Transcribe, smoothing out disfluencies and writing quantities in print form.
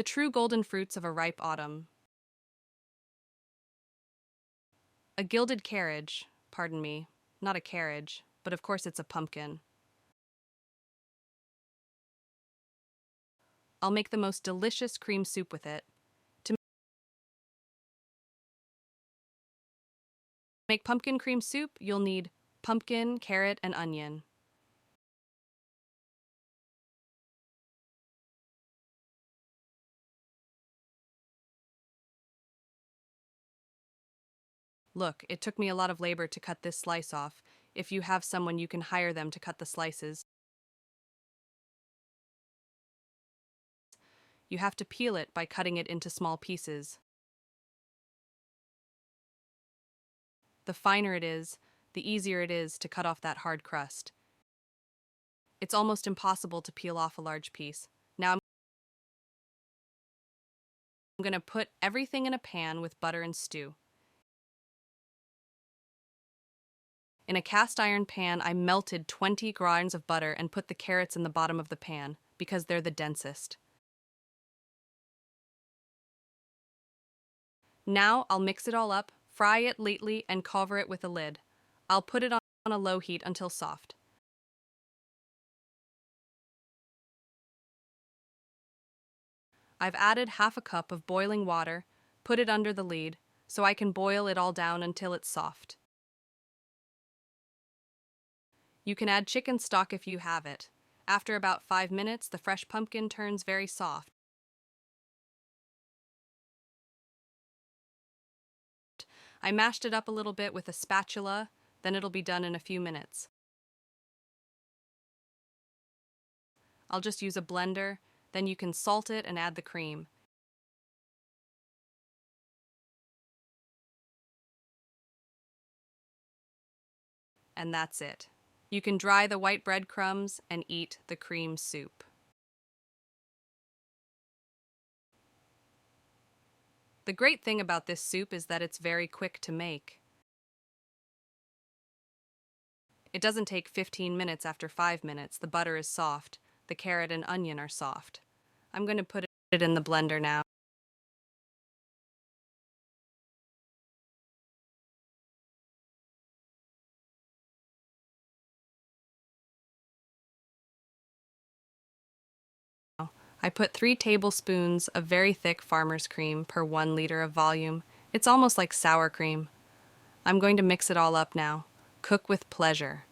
The true golden fruits of a ripe autumn. A gilded carriage, pardon me, not a carriage, but of course it's a pumpkin. I'll make the most delicious cream soup with it. To make pumpkin cream soup, you'll need pumpkin, carrot, and onion. Look, it took me a lot of labor to cut this slice off. If you have someone, you can hire them to cut the slices. You have to peel it by cutting it into small pieces. The finer it is, the easier it is to cut off that hard crust. It's almost impossible to peel off a large piece. Now I'm going to put everything in a pan with butter and stew. In a cast iron pan, I melted 20 grains of butter and put the carrots in the bottom of the pan because they're the densest. Now I'll mix it all up, fry it lightly, and cover it with a lid. I'll put it on a low heat until soft. I've added half a cup of boiling water, put it under the lid, so I can boil it all down until it's soft. You can add chicken stock if you have it. After about 5 minutes, the fresh pumpkin turns very soft. I mashed it up a little bit with a spatula, then it'll be done in a few minutes. I'll just use a blender, then you can salt it and add the cream. And that's it. You can dry the white breadcrumbs and eat the cream soup. The great thing about this soup is that it's very quick to make. It doesn't take 15 minutes after 5 minutes. The butter is soft. The carrot and onion are soft. I'm going to put it in the blender now. I put 3 tablespoons of very thick farmer's cream per 1 liter of volume. It's almost like sour cream. I'm going to mix it all up now. Cook with pleasure.